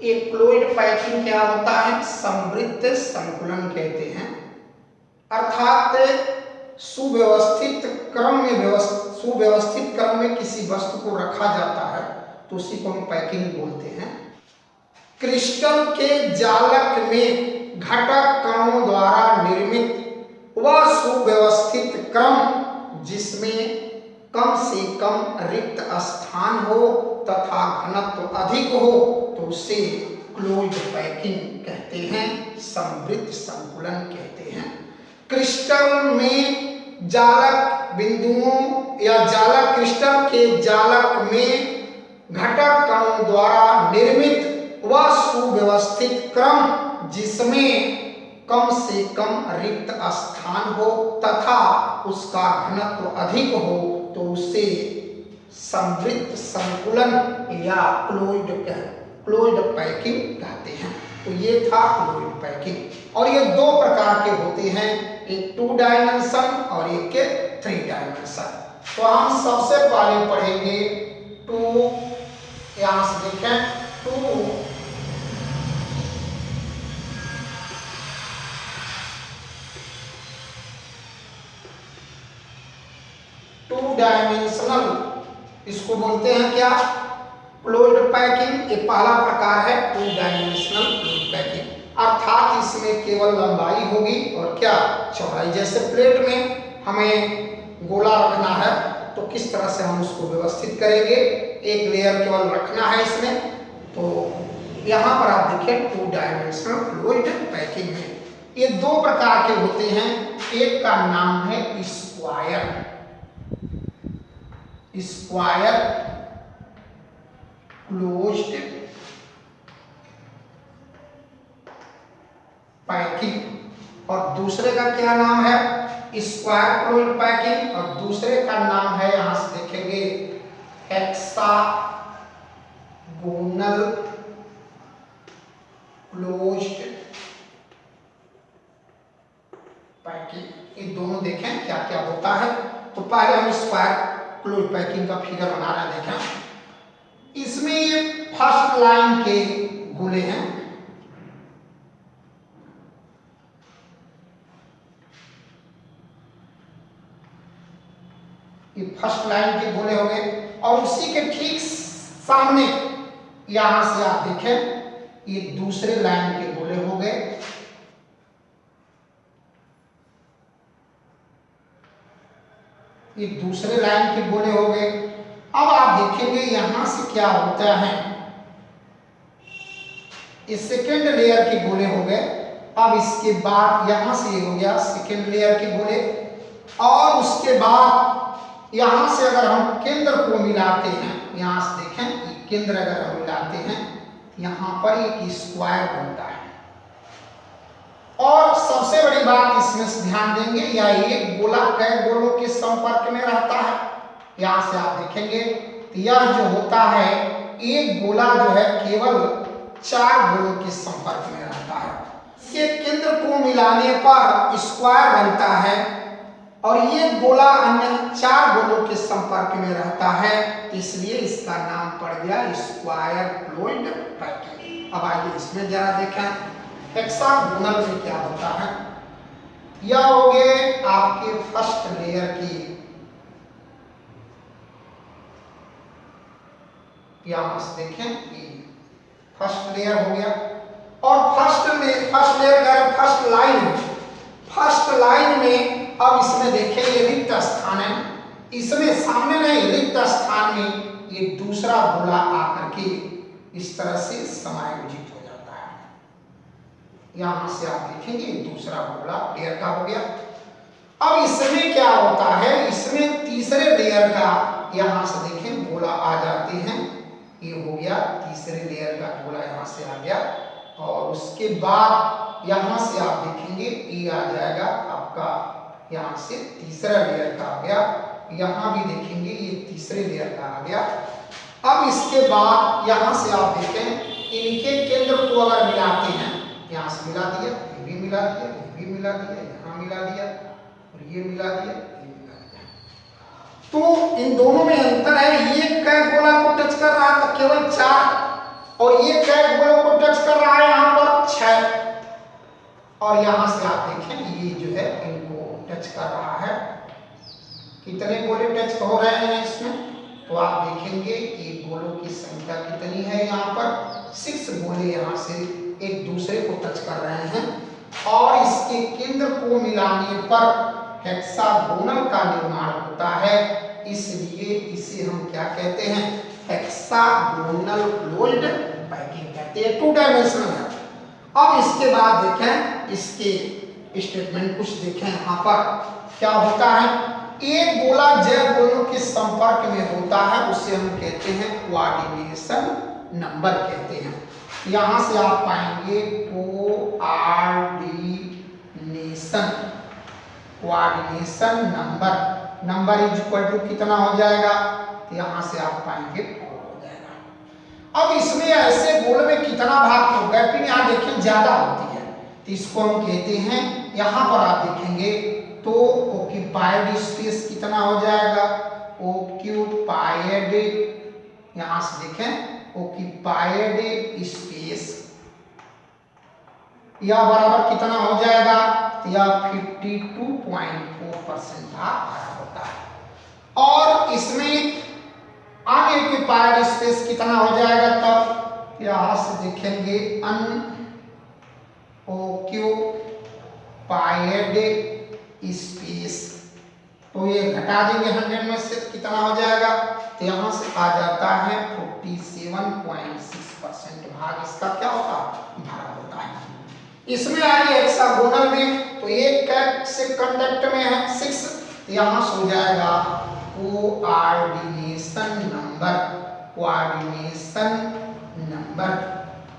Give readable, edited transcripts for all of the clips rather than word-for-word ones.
एक colloid packing क्या होता है? समवृत्त संकुलन कहते हैं, अर्थात सुव्यवस्थित क्रम में किसी वस्तु को रखा जाता है तो उसी को हम पैकिंग बोलते हैं। क्रिस्टल के जालक में घटक कणों द्वारा निर्मित वह सुव्यवस्थित क्रम जिसमें कम से कम रिक्त स्थान हो तथा घनत्व अधिक हो तो उसे क्लोज्ड पैकिंग कहते हैं, समवृत्त संकुलन कहते हैं। क्रिस्टल में जालक बिंदुओं या जालक क्रिस्टल के जालक में घटक कणों द्वारा निर्मित वह सुव्यवस्थित क्रम जिसमें कम से कम रिक्त स्थान हो तथा उसका घनत्व अधिक हो तो उसे समवृत्त संकुलन या क्लोइड पैकिंग कहते हैं। तो ये था क्लोइड पैकिंग। और ये दो प्रकार के होते हैं, एक 2 डायमेंशन और एक 3 डायमेंशन। तो हम सबसे पहले पढ़ेंगे 2, यहां से देखें 2 डायमेंशनल, इसको बोलते हैं क्या? Colloid packing. ये पहला प्रकार है 2 डायमेंशनल क्लोइड पैकिंग, अर्थात इसमें केवल लंबाई होगी और क्या? चौड़ाई। जैसे प्लेट में हमें गोला रखना है तो किस तरह से हम उसको व्यवस्थित करेंगे, एक लेयर केवल रखना है इसमें। तो यहाँ पर आप देखें 2 डायमेंशनल क्लोइड पैकिंग में ये दो प्रकार के होते हैं। एक का नाम है स्क्वायर क्लोज्ड पैकिंग और दूसरे का क्या नाम है? Square closed packing. और दूसरे का नाम है, यहां से देखेंगे, हेक्सागोनल क्लोज्ड पैकिंग। ये दोनों देखें क्या क्या होता है। तो पहले हम स्क्वायर क्लोज्ड पैकिंग का फिगर बना रहे हैं। देखें इसमें ये फर्स्ट लाइन के गोले हैं, ये फर्स्ट लाइन के गोले हो गए और उसी के ठीक सामने यहां से आप देखें ये दूसरे लाइन के गोले हो गए। ये दूसरे लाइन के गोले हो गए। अब आप देखेंगे यहां से क्या होता है, ये सेकेंड लेयर के गोले हो गए। अब इसके बाद यहां से ये हो गया सेकेंड लेयर के गोले और उसके बाद यहां से अगर हम केंद्र को मिलाते हैं, यहां से देखें केंद्र अगर हम मिलाते हैं यहां पर एक स्क्वायर बनता है। और सबसे बड़ी बात इसमें से ध्यान देंगे, या एक गोला कई गोलों के संपर्क में रहता है। यहां से आप देखेंगे तो यह जो होता है एक गोला जो है केवल 4 गोलों के संपर्क में रहता है। ये केंद्र को मिलाने पर स्क्वायर बनता है और ये गोला अन्य 4 गोलों के संपर्क में रहता है, इसलिए इसका नाम पड़ गया स्क्वायर क्लोइड पैकिंग। अब आइए इसमें जरा देखें हेक्सागोनल में क्या होता है। यह हो गए आपके फर्स्ट लेयर की, यहां से देखें फर्स्ट लेयर हो गया और फर्स्ट लाइन में अब इसमें देखें ये रिक्त स्थान है, इसमें सामने नहीं रिक्त स्थान में ये दूसरा गोला आकर के इस तरह से समायोजित हो जाता है। यहां से आप देखेंगे दूसरा गोला लेयर का हो गया। अब इसमें क्या होता है, इसमें तीसरे लेयर का यहां से देखें गोला आ जाते हैं, ये हो गया तीसरे लेयर का गोला यहां से आ गया और उसके बाद यहां से आप देखेंगे ये आ जाएगा आपका यहां से तीसरा लेयर का आ गया, यहां भी देखेंगे ये तीसरे लेयर का आ गया। अब इसके बाद यहां से आप देखें इनके केंद्र को अगर मिलाते हैं, यहां से मिला दिया, ये भी मिला दिया, ये भी मिला दिया, यहां मिला दिया और ये मिला दिया, ये मिला दिया। तो इन दोनों में अंतर है, ये कई गोला को टच कर रहा था केवल 4 और ये कई गोलों को और यहाँ से आप देखें ये जो है इनको टच कर रहा है। कितने गोले टच हो रहे हैं इसमें, तो आप देखेंगे कि गोलों की संख्या कितनी है। यहाँ पर 6 गोले यहाँ से एक दूसरे को टच कर रहे हैं और इसके केंद्र को मिलाने पर हेक्सागोनल का निर्माण होता है, इसलिए इसे हम क्या कहते हैं, हेक्सागोनल क्लोज्ड पैकिंग कहते हैं। 2 डायमेंशनल है। अब इसके बाद देखें इसके स्टेटमेंट कुछ देखें। यहाँ पर क्या होता है, एक गोला जय गोलों के संपर्क में होता है उसे हम कहते हैं कोऑर्डिनेशन नंबर कहते हैं। यहाँ से आप पाएंगे coordination number is equal to कितना हो जाएगा, तो यहाँ से आप पाएंगे 4 हो जाएगा। अब इसमें ऐसे गोल में कितना भाग तो गैपिंग यहाँ देखिए ज्यादा होती है, तो इसको हम कहते हैं, यहाँ पर आप देखेंगे तो ऑक्यूपाइड स्पेस कितना हो जाएगा, ऑक्यूपाइड, यहाँ से देखें ऑक्यूपाइड स्पेस या बराबर कितना हो जाएगा, या 52.4% भाग होता है। और इसमें अनऑक्यूपाइड स्पेस कितना हो जाएगा, तब यहाँ से देखेंगे अनऑक्यूपाइड स्पेस, तो ये घटा देंगे 100 में से कितना हो जाएगा, तो यहाँ से आ जाता है 47.6% भाग इसका क्या होता है, भरा होता है। इसमें आइए हेक्सागोनल में, तो एक से कंडक्ट में है 6, तो यहाँ से हो जाएगा कोऑर्डिनेशन नंबर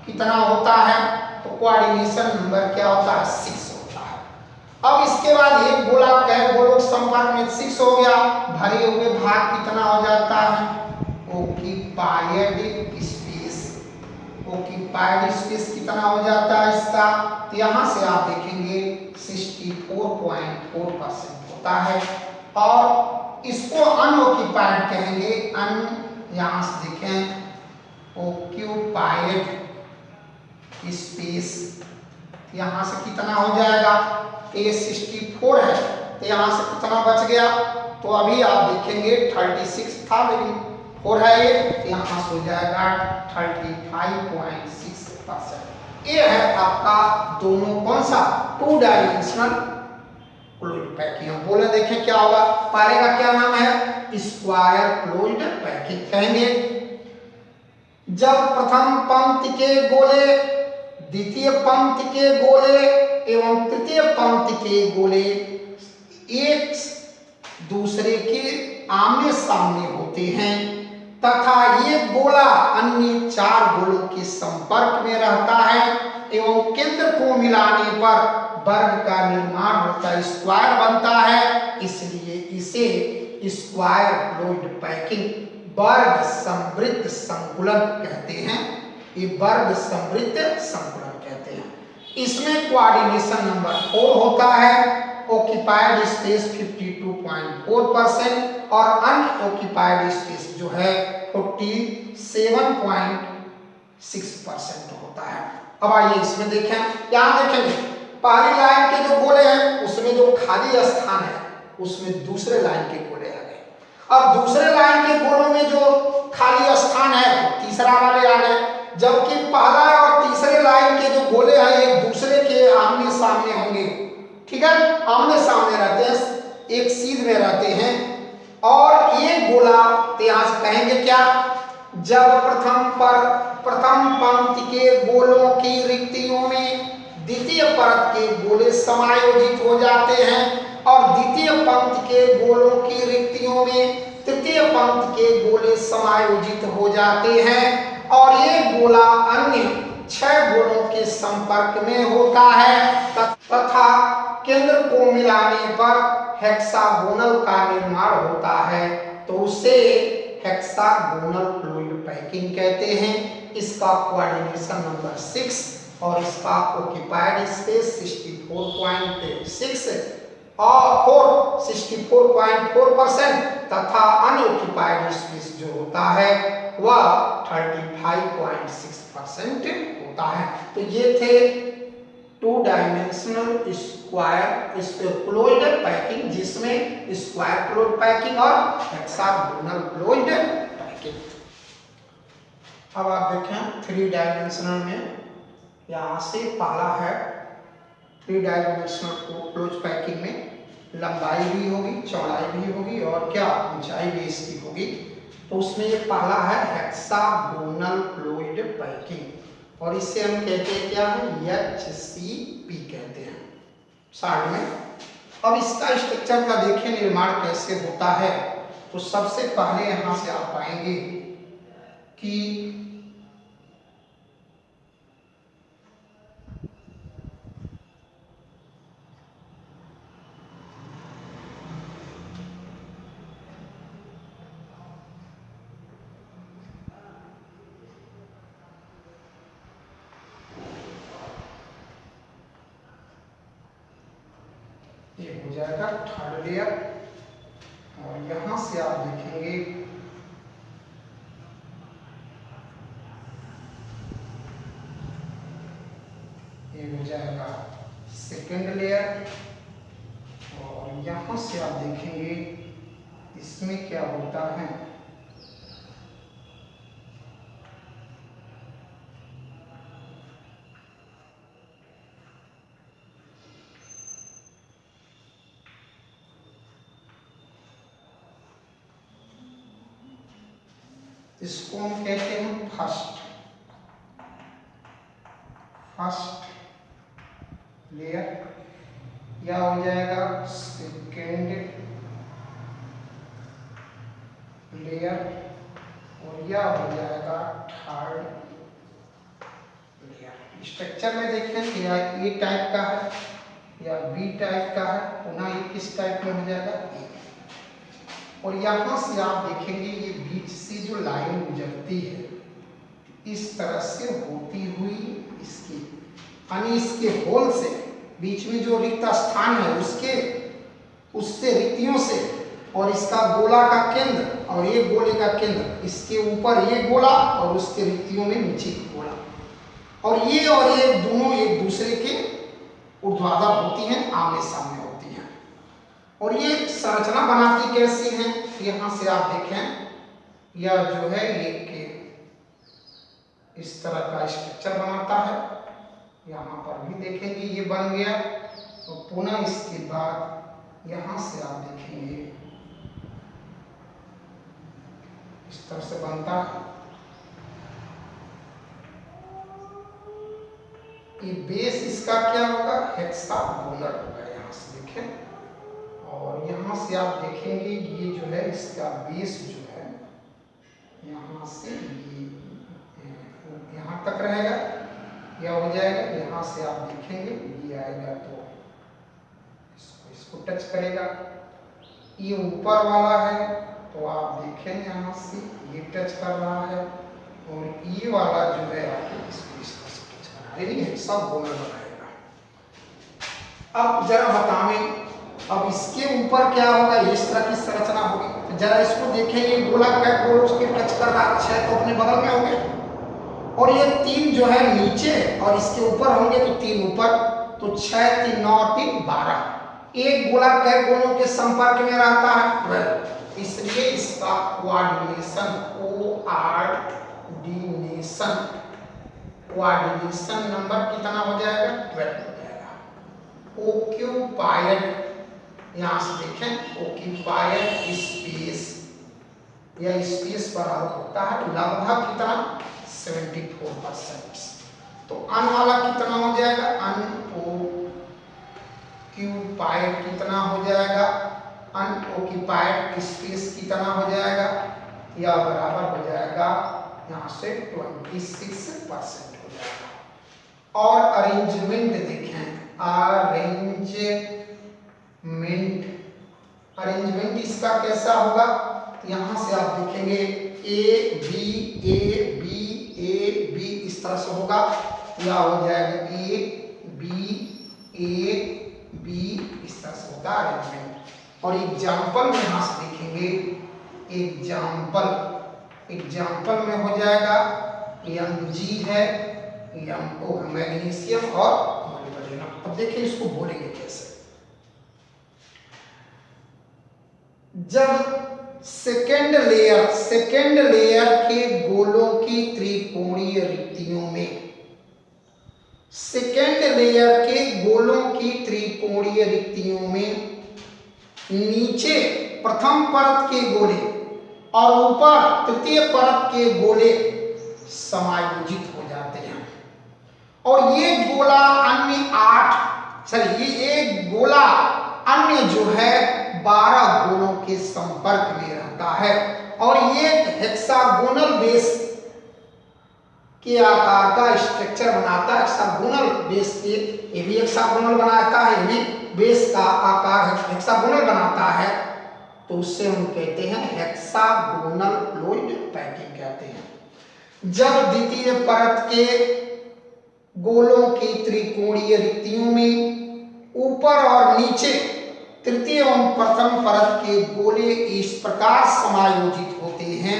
कितना होता है, तो कोऑर्डिनेशन नंबर क्या होता है, 6 होता है। अब इसके बाद एक गोला कई गोलों के संपर्क में 6 हो गया, भरे हुए भाग कितना हो जाता है, ऑक्यूपाइड स्पेस कितना हो जाता है इसका, तो यहाँ से आप देखेंगे 64.4% होता है। और इसको अनऑक्यूपाइड कहेंगे, यहाँ से देखें ऑक्यूपाइड स्पेस, यहाँ से कितना हो जाएगा, ये 64 है, तो यहाँ से कितना बच गया, तो अभी आप देखेंगे 36 था लेकिन 4 है ये, यहाँ से हो जाएगा 35.6%। ये है आपका दोनों कौन सा 2 डायमेंशनल क्लोज्ड पैकिंग। बोले देखें क्या होगा, पहले का क्या नाम है, स्क्वायर क्लोज्ड पैकिंग कहेंगे। जब प्रथम पंक्ति के गोले द्वितीय पंक्ति के गोले एवं तृतीय पंक्ति के गोले एक दूसरे के आमने सामने होते हैं तथा ये गोला अन्य 4 गोलों के संपर्क में रहता है एवं केंद्र को मिलाने पर वर्ग का निर्माण होता है, स्क्वायर बनता है, इसलिए इसे स्क्वायर क्लोज्ड पैकिंग वर्ग समृद्ध संकुलन कहते हैं। ये वर्ग समृद्ध संकुलन कहते हैं। इसमें कोऑर्डिनेशन नंबर 4 होता है, ऑक्यूपाइड स्पेस 52.4% और अनऑक्यूपाइड स्पेस जो है 47.6% होता है। अब आइए इसमें देखें, यहाँ देखेंगे पहली लाइन के जो गोले हैं उसमें जो खाली स्थान है उसमें दूसरे लाइन के गोले आ गए। अब दूसरे लाइन के गोलों में जो खाली स्थान है तीसरा वाले आ गए, जबकि पहला और तीसरे लाइन के जो गोले हैं एक दूसरे के आमने सामने होंगे, ठीक है, आमने सामने रहते हैं, एक सीध में रहते हैं। और ये गोला तो यहाँ से कहेंगे क्या, जब प्रथम पंक्ति के गोलों की रिक्तियों में द्वितीय परत के गोले समायोजित हो जाते हैं और द्वितीय पंक्ति के गोलों की रिक्तियों में तृतीय पंक्ति के गोले समायोजित हो जाते हैं और ये गोला अन्य 6 गोलों के संपर्क में होता है तथा केंद्र को मिलाने पर हेक्सागोनल का निर्माण होता है, तो उसे हेक्सागोनल फ्लूइड पैकिंग कहते हैं। इसका कोऑर्डिनेशन नंबर 6 और इसका ऑक्यूपाइड स्पेस 64.6 और 64.4% तथा अनऑक्यूपाइड स्पेस जो होता है वह 35.6% होता है। तो ये थे two dimensional square closed packing, जिसमें स्क्वायर क्लोज्ड पैकिंग और हेक्सागोनल क्लोज्ड पैकिंग। अब आप देखें 3 डायमेंशनल में यहाँ से पहला है 3 डायमेंशनल क्लोज पैकिंग में लंबाई भी होगी, चौड़ाई भी होगी और क्या ऊंचाई भी इसकी होगी। तो उसमें ये पहला है हेक्सागोनल क्लोज्ड पैकिंग और इसे हम कहते हैं क्या है, HCP कहते हैं शॉर्ट में। अब इसका स्ट्रक्चर का देखें निर्माण कैसे होता है। तो सबसे पहले यहाँ से आप पाएंगे कि ये हो जाएगा थर्ड लेयर और यहां से आप देखेंगे ये हो जाएगा सेकेंड लेयर और यहां से आप देखेंगे इसमें क्या होता है, इसको हम कहते हैं फर्स्ट लेयर, या हो जाएगा सेकेंड लेयर और या हो जाएगा थर्ड लेयर। स्ट्रक्चर में देखें कि या ए टाइप का है या बी टाइप का है, पुनः ये किस टाइप में हो जाएगा, ए। और यहाँ से आप देखेंगे ये बीच से जो लाइन गुजरती है इस तरह से होती हुई इसकी यानी इसके होल से बीच में जो रिक्त स्थान है उससे रिक्तियों से और इसका गोला का केंद्र और एक गोले का केंद्र, इसके ऊपर ये गोला और उसके रिक्तियों में नीचे गोला, और ये दोनों एक दूसरे के ऊर्ध्वाधर होती हैं, आमने सामने होती हैं। और ये संरचना बनाती कैसी है, यहाँ से आप देखें यह जो है एक इस तरह का स्ट्रक्चर बनाता है। यहाँ पर भी देखेंगे ये बन गया, तो पुनः इसके बाद यहाँ से आप देखेंगे इस तरह से बनता है। ये बेस इसका क्या होगा, हेक्सागोनल होगा। यहाँ से देखें और यहाँ से आप देखेंगे ये जो है इसका बेस जो है यहाँ से ये यहाँ तक रहेगा, यह हो जाएगा। यहाँ से आप देखेंगे ये आएगा तो इसको टच करेगा। ये ऊपर वाला है तो आप देखें यहाँ से ये टच कर रहा है और ये वाला जो है आपको इसको इस तरह से टच करा रही है, सब गोनल बनाएगा। अब जरा बताएं अब इसके ऊपर क्या होगा, इस तरह की संरचना होगी। तो जरा इसको देखें, ये गोला का गोल उसके टच कर रहा है, 6 तो अपने बगल में होंगे और ये 3 जो है नीचे और इसके ऊपर होंगे तो 3 ऊपर, तो 6 3 9 3 12। एक गोला कई गोलों के संपर्क में रहता है 12, इसलिए इसका कोऑर्डिनेशन नंबर कितना हो जाएगा, 12 हो जाएगा। ऑक्यूपाइड, यहाँ से देखें ऑक्यूपाइड स्पेस, यह स्पेस बराबर होता है लगभग कितना 74%। तो अन वाला कितना हो जाएगा, अनओक्यूपाइड कितना हो जाएगा, अनओक्यूपाइड स्पेस कितना हो जाएगा, यह बराबर हो जाएगा यहाँ से 26% हो जाएगा। और अरेंजमेंट देखें, अरेंजमेंट इसका कैसा होगा, यहाँ से आप देखेंगे ए बी इस तरह से होगा, या हो जाएगा ए बी इस तरह से होगा अरेंजमेंट। और एग्जाम्पल में यहाँ से देखेंगे, एग्जाम्पल में हो जाएगा Mg है मैग्नीशियम और मोलिबेडिनम। अब देखिए इसको बोलेंगे कैसे। जब सेकेंड लेयर के गोलों की त्रिकोणीय रिक्तियों में, सेकेंड लेयर के गोलों की त्रिकोणीय रिक्तियों में नीचे प्रथम परत के गोले और ऊपर तृतीय परत के गोले समायोजित हो जाते हैं और ये गोला ये गोला अन्य जो है 12 गोलों के संपर्क में रहता है और ये हेक्सागोनल बेस के आकार का स्ट्रक्चर बनाता है। हेक्सागोनल बेस के, ये भी हेक्सागोनल बनाता है, ये भी बेस का आकार हेक्सागोनल बनाता है, तो उससे हम कहते हैं हेक्सागोनल फ्लूइड पैकिंग कहते हैं। जब द्वितीय परत के गोलों की त्रिकोणीय रिक्तियों में ऊपर और नीचे तृतीय एवं प्रथम परत के गोले इस प्रकार समायोजित होते हैं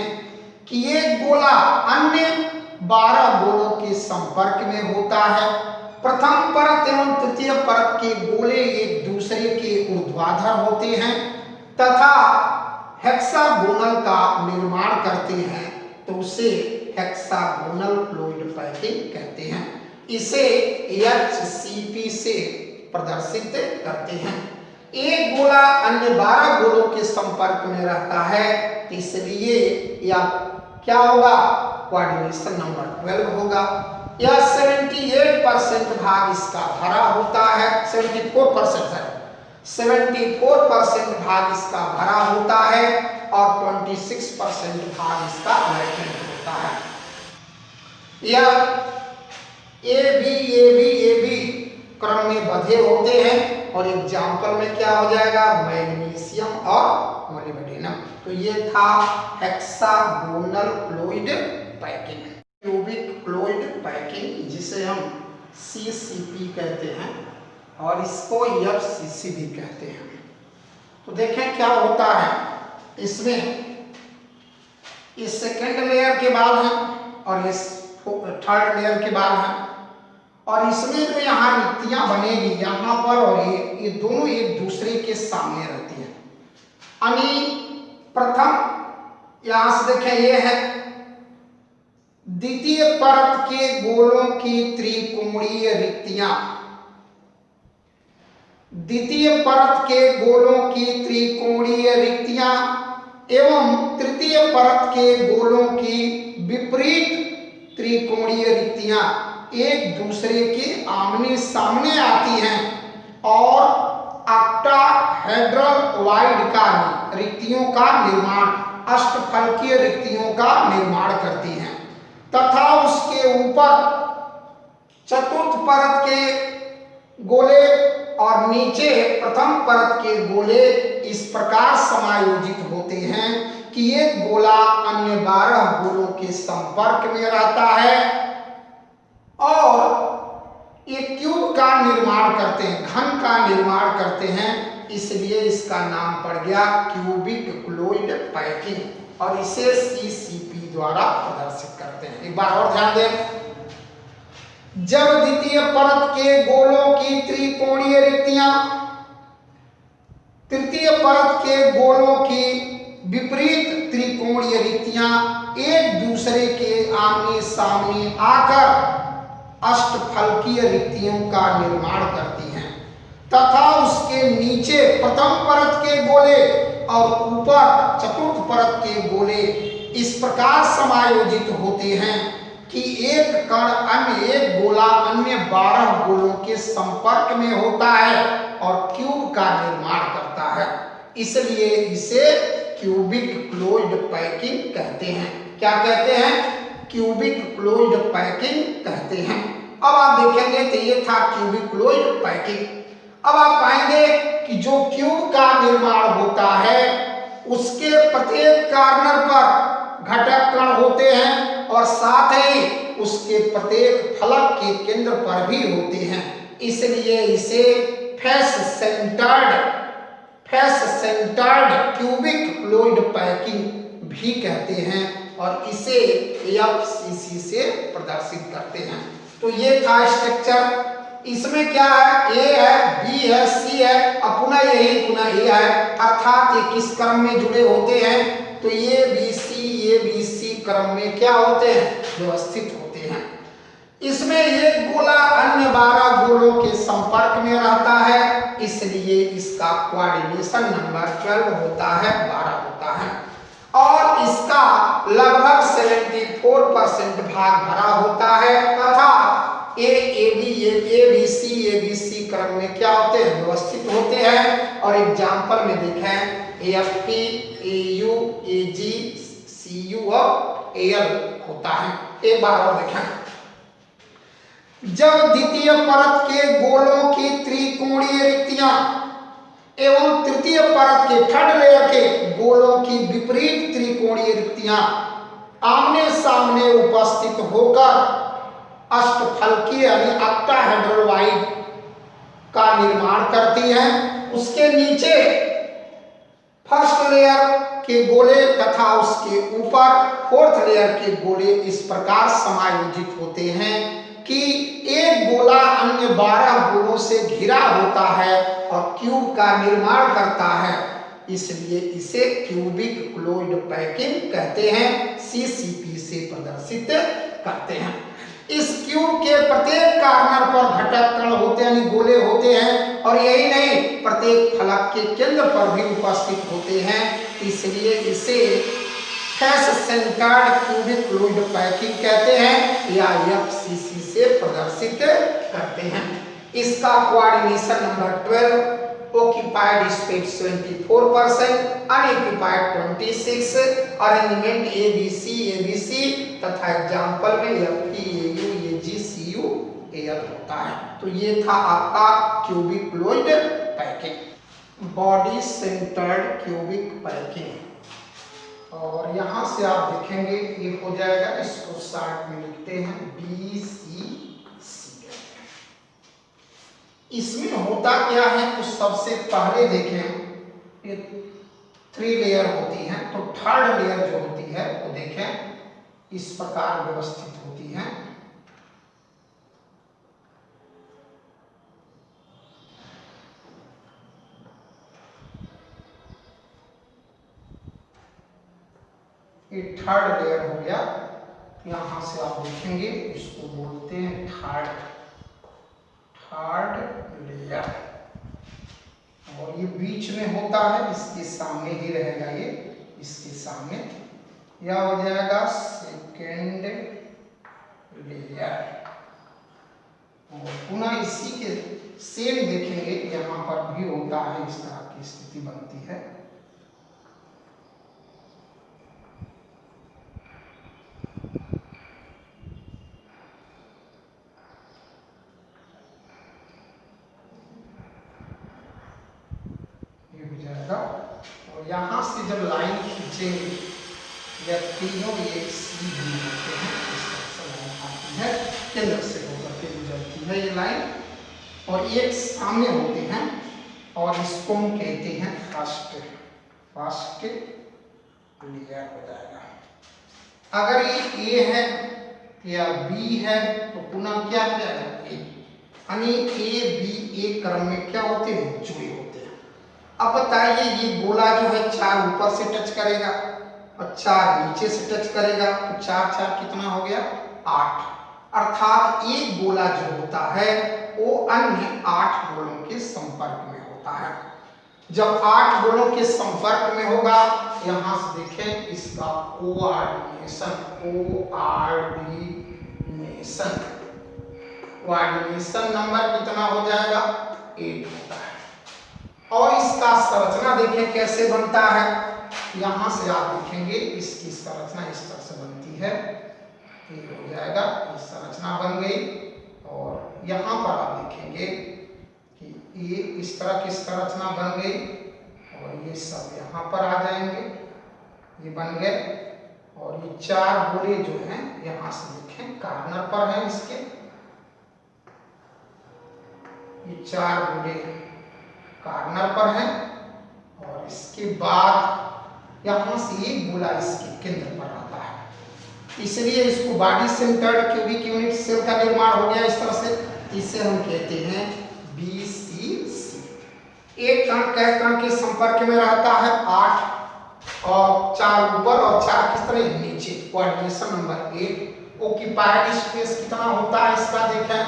कि एक गोला अन्य 12 गोलों के संपर्क में होता है। प्रथम परत एवं तृतीय परत के गोले एक दूसरे के ऊर्ध्वाधर होते हैं तथा हेक्सागोनल का निर्माण करते हैं, तो उसे हेक्सागोनल फ्लूइड पैकिंग कहते हैं। इसे HCP से प्रदर्शित करते हैं। एक गोला अन्य 12 गोलों के संपर्क में रहता है, इसलिए यह क्या होगा, कोऑर्डिनेशन नंबर 12 होगा। यह 78% भाग इसका भरा होता है, 74% है, 74% भाग इसका भरा होता है और 26% भाग इसका वैकेंट होता है। यह AB क्रम में बंधे होते हैं और एग्जाम्पल में क्या हो जाएगा, मैग्नीशियम और मोलिबेडिनम। तो ये था hexagonal fluid packing, cubic fluid packing, जिसे हम CCP कहते हैं और इसको FCC भी कहते हैं। तो देखें क्या होता है इसमें, इस सेकेंड लेयर के बाद है और इस थर्ड लेयर के बाद है और इसमें जो यहाँ रिक्तियां बनेगी यहाँ पर और ये दोनों एक दूसरे के सामने रहती हैं। यानी प्रथम यहां से देखें, ये है द्वितीय परत के गोलों की त्रिकोणीय रिक्तियां, द्वितीय परत के गोलों की त्रिकोणीय रिक्तियां एवं तृतीय परत के गोलों की विपरीत त्रिकोणीय रिक्तियां एक दूसरे के आमने सामने आती हैं और ऑक्टाहेड्रल वाइड का रिक्तियों का निर्माण, अष्टफलकीय रिक्तियों का निर्माण करती हैं तथा उसके ऊपर चतुर्थ परत के गोले और नीचे प्रथम परत के गोले इस प्रकार समायोजित होते हैं कि एक गोला अन्य 12 गोलों के संपर्क में रहता है और एक क्यूब का निर्माण करते हैं, घन का निर्माण करते हैं, इसलिए इसका नाम पड़ गया क्यूबिक फ्लूइड पैकिंग और इसे CCP द्वारा प्रदर्शित करते हैं। एक बार और ध्यान दें, जब द्वितीय परत के गोलों की त्रिकोणीय रिक्तियां तृतीय परत के गोलों की विपरीत त्रिकोणीय रिक्तियां एक दूसरे के आमने सामने आकर अष्टफलकीय रिक्तियों का निर्माण करती हैं तथा उसके नीचे प्रथम परत के गोले और ऊपर चतुर्थ परत के गोले इस प्रकार समायोजित होते हैं कि एक कण अन्य एक गोला अन्य 12 गोलों के संपर्क में होता है और क्यूब का निर्माण करता है, इसलिए इसे क्यूबिक फ्लूइड पैकिंग कहते हैं। क्या कहते हैं, क्यूबिक फ्लूइड पैकिंग कहते हैं। अब आप देखेंगे तो ये था क्यूबिक फ्लूइड पैकिंग। अब आप पाएंगे कि जो क्यूब का निर्माण होता है उसके प्रत्येक कॉर्नर पर घटक कण होते हैं और साथ ही उसके प्रत्येक फलक के केंद्र पर भी होते हैं, इसलिए इसे face centred cubic fluid packing भी कहते हैं और इसे FCC से प्रदर्शित करते हैं। तो ये था स्ट्रक्चर इसमें क्या है, ए है, बी है, सी है, और पुनः यही पुनः ए है, अर्थात ये किस क्रम में जुड़े होते हैं, तो ये बी सी क्रम में क्या होते हैं, व्यवस्थित होते हैं। इसमें एक गोला अन्य 12 गोलों के संपर्क में रहता है, इसलिए इसका कोऑर्डिनेशन नंबर 12 होता है, 12 होता है, और इसका लगभग 74% भाग भरा होता है तथा ए बी सी क्रम में क्या होते हैं, व्यवस्थित होते हैं। और एग्जाम्पल में देखें, AFP, AU, AG, CU और AL होता है। एक बार और देखें, जब द्वितीय परत के गोलों की त्रिकोणीय रिक्तियां एवं तृतीय परत के थर्ड लेयर के गोलों की विपरीत त्रिकोणीय रिक्तियां आमने सामने उपस्थित होकर अष्टफलकीय यानी ऑक्टाहेड्रल का निर्माण करती हैं, उसके नीचे फर्स्ट लेयर के गोले तथा उसके ऊपर फोर्थ लेयर के गोले इस प्रकार समायोजित होते हैं कि एक गोला अन्य 12 गोलों से घिरा होता है और क्यूब का निर्माण करता है, इसलिए इसे क्यूबिक क्लोज्ड पैकिंग कहते हैं, CCP से प्रदर्शित करते हैं। इस क्यूब के प्रत्येक कॉर्नर पर घटक कण होते हैं, यानी गोले होते हैं, और यही नहीं प्रत्येक फलक के केंद्र पर भी उपस्थित होते हैं, इसलिए इसे face centred cubic closed packing कहते हैं या FCC से प्रदर्शित करते हैं। इसका coordination number 12, occupied space 24%, unoccupied 26, arrangement ABC तथा एग्जाम्पल में FP, AU, AG, CU, AL होता है। तो ये था आपका cubic closed packing, body centred cubic packing. और यहाँ से आप देखेंगे ये हो जाएगा, इसको शॉर्ट में लिखते हैं BCC। इसमें होता क्या है, तो सबसे पहले देखें ये 3 लेयर होती हैं, तो थर्ड लेयर जो होती है वो देखें इस प्रकार व्यवस्थित होती है। ये थर्ड लेयर हो गया, यहां से आप देखेंगे इसको बोलते हैं थर्ड लेयर, और ये बीच में होता है, इसके सामने ही रहेगा, ये इसके सामने, यह हो जाएगा सेकेंड लेयर। और पुनः इसी के सेम देखेंगे, यहाँ पर भी होता है, इस तरह की स्थिति बनती है। और यहाँ से जब लाइन खींचेंगे या तीनों एक सीधी होते हैं, इस तरह से लाइन आती है, केंद्र से होकर के गुजरती है ये लाइन, और एक सामने होते हैं, और इसको हम कहते हैं फर्स्ट लेयर हो जाएगा। अगर ये A है या B है तो पुनः क्या हो जाएगा, A, यानी A B एक क्रम में क्या होते हैं, जुड़े होते हैं। अब बताइए ये गोला जो है 4 ऊपर से टच करेगा और 4 नीचे से टच करेगा, तो 4 4 कितना हो गया, 8, अर्थात एक गोला जो होता है वो अन्य 8 गोलों के संपर्क में होता है। जब 8 गोलों के संपर्क में होगा, यहां से देखें इसका कोऑर्डिनेशन नंबर कितना हो जाएगा, 8 होता है। और इसका संरचना देखें कैसे बनता है, यहां से आप देखेंगे इसकी संरचना इस तरह से बनती है, ये हो जाएगा, इस संरचना बन गई। और यहाँ पर आप देखेंगे कि ये इस तरह की संरचना बन गई, और ये सब यहाँ पर आ जाएंगे, ये बन गए। और ये 4 गोले जो हैं यहाँ से देखें कॉर्नर पर हैं इसके, ये 4 गोले कॉर्नर पर हैं, और इसके बाद यहाँ से एक गोला इसके केंद्र पर आता है, इसलिए इसको body centred cubic unit cell का निर्माण हो गया इस तरह से। इसे हम कहते हैं BCC। एक कण कै कण के संपर्क में रहता है 8 और 4 ऊपर और 4 किस तरह नीचे। Coordination number 8। ऑक्यूपाइड स्पेस कितना होता है इसका देखें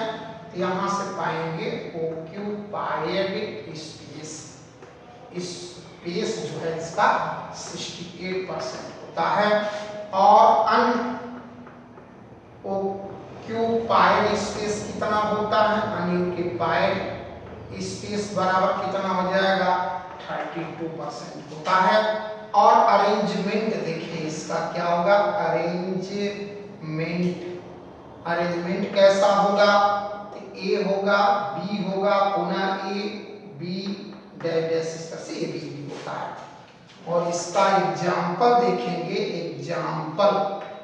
तो यहां से पाएंगे ऑक्यूपाइड स्पेस, स्पेस जो है इसका 68% होता है। और अनऑक्यूपाइड स्पेस कितना होता है, अनऑक्यूपाइड स्पेस बराबर कितना हो जाएगा 32% होता है। और अरेंजमेंट देखिए इसका क्या होगा, अरेंजमेंट कैसा होगा, तो ए होगा, बी होगा, पुनः ए बी डैश से ए बी होता है। और इसका एग्जाम्पल देखेंगे,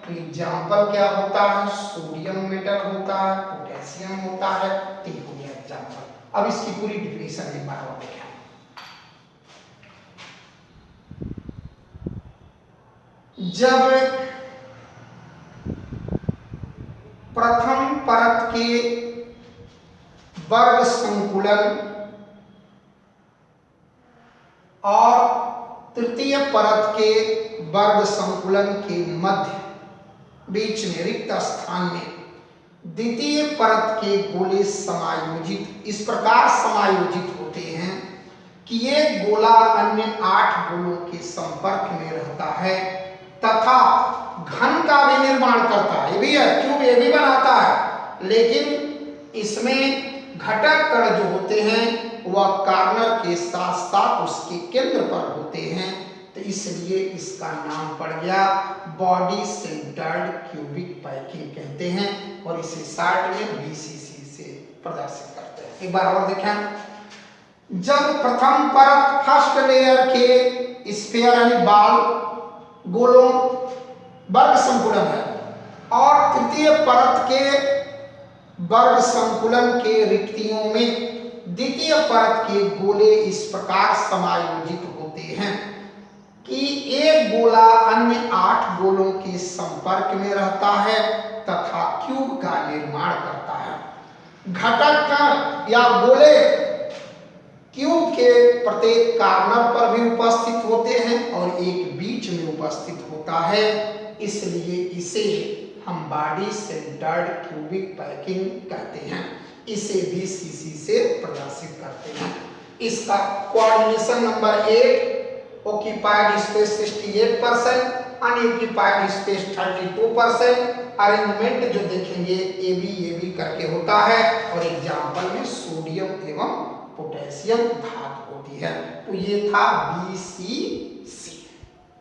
तो एग्जाम्पल क्या होता है, सोडियम मेटल होता है, पोटेशियम होता है, तो ये हो गया एग्जाम्पल। अब इसकी पूरी डिफिनेशन एक बार और देखें। जब प्रथम परत के वर्ग संकुलन और तृतीय परत के वर्ग संकुलन के मध्य बीच में रिक्त स्थान में द्वितीय परत के गोले समायोजित इस प्रकार समायोजित होते हैं कि ये गोला अन्य 8 गोलों के संपर्क में रहता है तथा घन का भी निर्माण करता है। ये भी है, क्यूब ये भी बनाता है, लेकिन इसमें घटक कण जो होते हैं वह कार्नर के साथ साथ उसके केंद्र पर होते हैं, तो इसलिए इसका नाम पड़ गया बॉडी सेंटर्ड क्यूबिक पैकिंग कहते हैं। और इसे शार्ट में BCC से प्रदर्शित करते हैं। एक बार और देखें, जब प्रथम परत फर्स्ट लेयर के स्फीयर यानी बाल गोलों वर्ग संकुलन है और तृतीय परत के वर्ग संकुलन के रिक्तियों में द्वितीय परत के गोले इस प्रकार समायोजित होते हैं कि एक गोला अन्य 8 गोलों के संपर्क में रहता है तथा क्यूब का निर्माण करता है। घटक कण या गोले क्यूब के प्रत्येक कार्नर पर भी उपस्थित होते हैं और एक बीच में उपस्थित होता है, इसलिए इसे हम बॉडी सेंटर्ड क्यूबिक पैकिंग कहते हैं। इसे BCC से प्रदर्शित करते हैं। इसका coordination number 8, occupied space 68%, unoccupied space 32%। Arrangement जो देखेंगे AB करके होता है और एग्जाम्पल में सोडियम एवं पोटेशियम धातु होती है। तो ये था BCC।